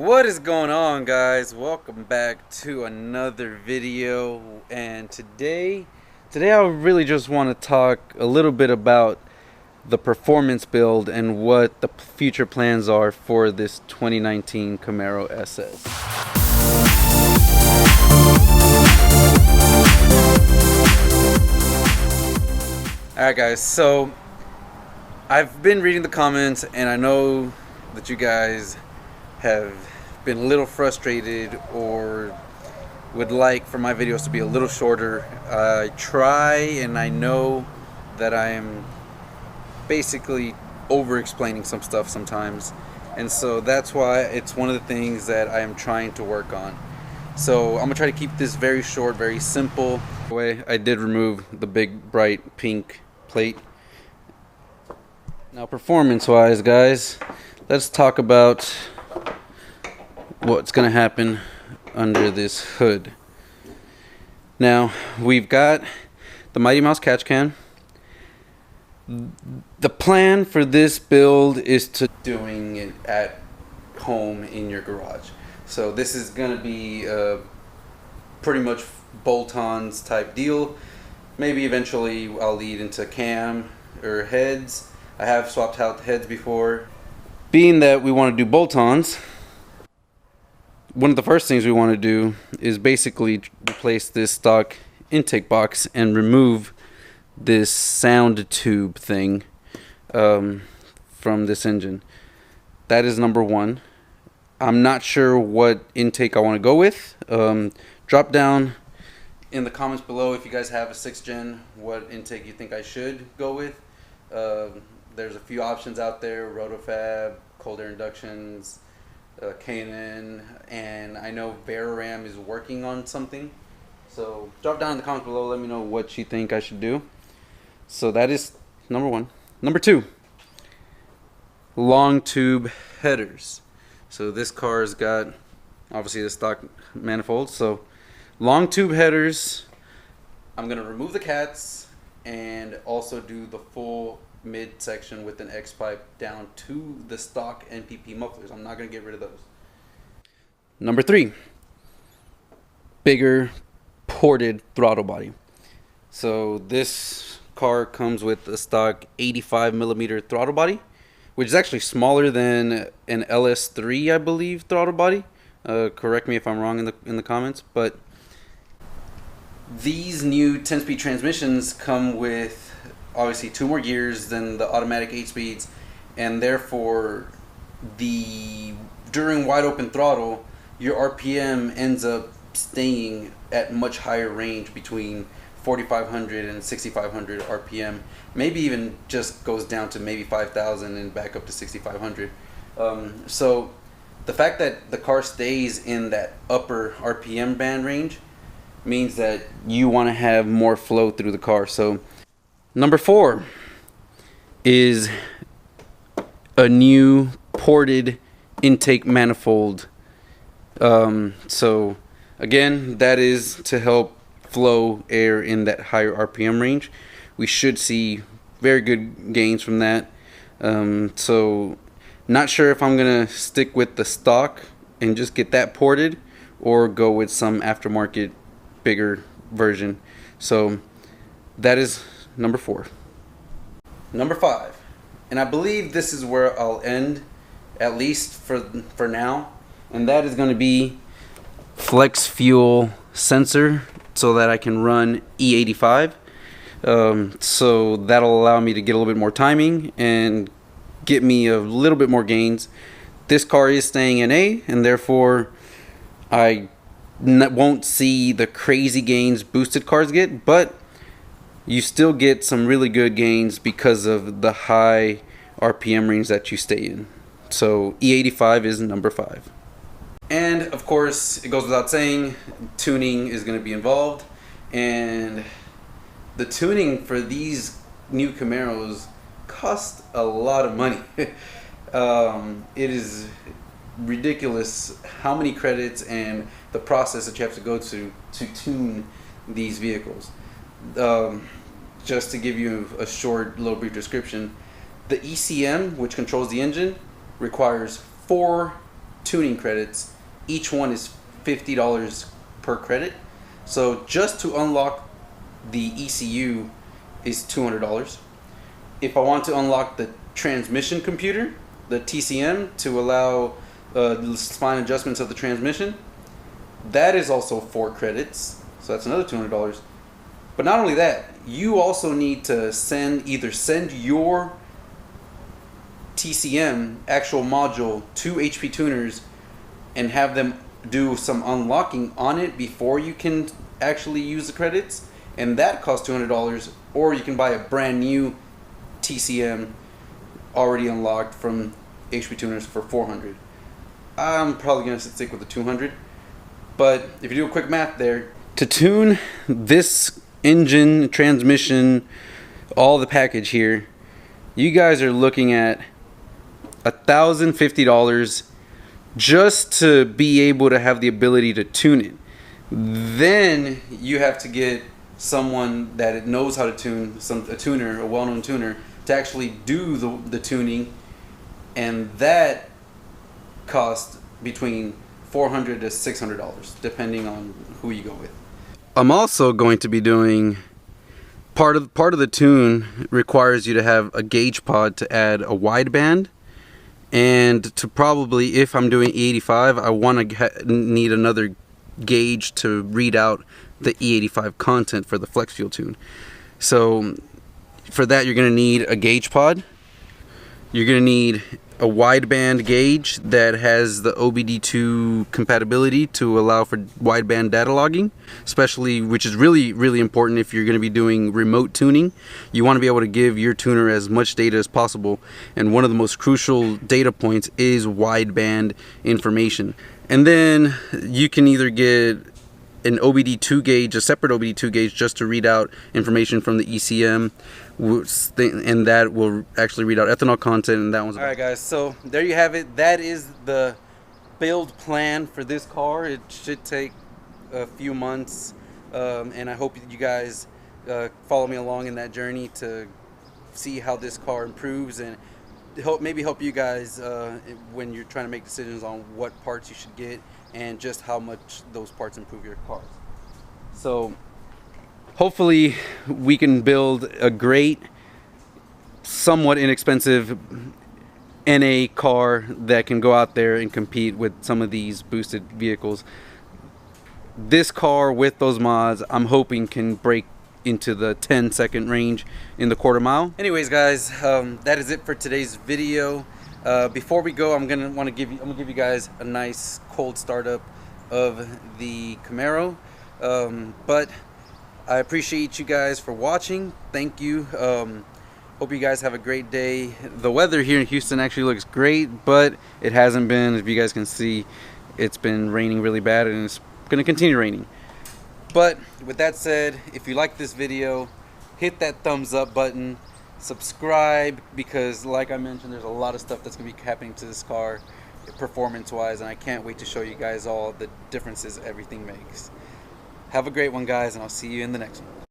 What is going on, guys? Welcome back to another video, and today I really just want to talk a little bit about the performance build and what the future plans are for this 2019 Camaro SS. Alright guys, so I've been reading the comments and I know that you guys have been a little frustrated or would like for my videos to be a little shorter. I try, and I know that I am basically over explaining some stuff sometimes, and so that's why it's one of the things that I am trying to work on. So I'm gonna try to keep this very short, very simple. By the way, I did remove the big bright pink plate. Now performance wise, guys, let's talk about what's gonna happen under this hood. Now we've got the Mighty Mouse catch can. The plan for this build is to doing it at home in your garage. So this is gonna be pretty much bolt-ons type deal. Maybe eventually I'll lead into cam or heads. I have swapped out heads before. Being that we want to do bolt-ons, one of the first things we want to do is basically replace this stock intake box and remove this sound tube thing from this engine. That is number one. I'm not sure what intake I want to go with. Drop down in the comments below if you guys have a 6th gen, what intake you think I should go with. There's a few options out there: Rotofab, cold air inductions, K&N, and I know Veraram is working on something. So drop down in the comments below, let me know what you think I should do. So that is number one. Number two, long tube headers. So this car's got obviously the stock manifold, so long tube headers. I'm gonna remove the cats and also do the full mid section with an X pipe down to the stock NPP mufflers. I'm not going to get rid of those. Number three, bigger ported throttle body. So this car comes with a stock 85mm throttle body, which is actually smaller than an LS3, I believe, throttle body. Correct me if I'm wrong in the comments, but these new 10-speed transmissions come with obviously 2 more gears than the automatic 8 speeds, and therefore during wide open throttle your RPM ends up staying at much higher range, between 4,500 and 6,500 RPM, maybe even just goes down to maybe 5,000 and back up to 6,500. So the fact that the car stays in that upper RPM band range means that you want to have more flow through the car. So number four is a new ported intake manifold. So again, that is to help flow air in that higher RPM range. We should see very good gains from that. So not sure if I'm gonna stick with the stock and just get that ported, or go with some aftermarket bigger version. So that is number four. Number five, and I believe this is where I'll end, at least for now, and that is going to be flex fuel sensor, so that I can run E85. So that'll allow me to get a little bit more timing and get me a little bit more gains. This car is staying in A, and therefore I won't see the crazy gains boosted cars get, but you still get some really good gains because of the high RPM range that you stay in. So E85 is number 5. And of course, it goes without saying, tuning is going to be involved, and the tuning for these new Camaros cost a lot of money. It is ridiculous how many credits and the process that you have to go to tune these vehicles. Just to give you a short little brief description, the ECM, which controls the engine, requires 4 tuning credits. Each one is $50 per credit. So just to unlock the ECU is $200. If I want to unlock the transmission computer, the TCM, to allow fine adjustments of the transmission, that is also 4 credits. So that's another $200. But not only that, you also need to either send your TCM actual module to HP Tuners and have them do some unlocking on it before you can actually use the credits, and that costs $200. Or you can buy a brand new TCM already unlocked from HP Tuners for $400. I'm probably gonna stick with the $200, but if you do a quick math there, to tune this engine, transmission, all the package here, you guys are looking at $1,050 just to be able to have the ability to tune it. Then you have to get someone that knows how to tune, a tuner, a well-known tuner, to actually do the tuning, and that costs between $400 to $600 depending on who you go with. I'm also going to be doing part of the tune requires you to have a gauge pod to add a wideband, and to probably, if I'm doing E85, I want to need another gauge to read out the E85 content for the flex fuel tune. So for that, you're going to need a gauge pod. You're going to need a wideband gauge that has the OBD2 compatibility to allow for wideband data logging, especially, which is really important if you're going to be doing remote tuning. You want to be able to give your tuner as much data as possible, and one of the most crucial data points is wideband information. And then you can either get an OBD2 gauge, a separate OBD2 gauge, just to read out information from the ECM, and that will actually read out ethanol content, and that one's all right, guys. So there you have it. That is the build plan for this car. It should take a few months, and I hope you guys follow me along in that journey to see how this car improves, and maybe help you guys when you're trying to make decisions on what parts you should get and just how much those parts improve your cars. So hopefully we can build a great, somewhat inexpensive NA car that can go out there and compete with some of these boosted vehicles. This car with those mods, I'm hoping, can break into the 10-second range in the quarter mile. Anyways, guys, that is it for today's video. Before we go, I'm gonna give you guys a nice cold startup of the Camaro. But I appreciate you guys for watching. Thank you. Hope you guys have a great day. The weather here in Houston actually looks great, but it hasn't been. If you guys can see, it's been raining really bad, and it's gonna continue raining. But with that said, if you like this video, hit that thumbs up button, subscribe, because like I mentioned, there's a lot of stuff that's gonna be happening to this car performance wise, and I can't wait to show you guys all the differences everything makes. Have a great one, guys, and I'll see you in the next one.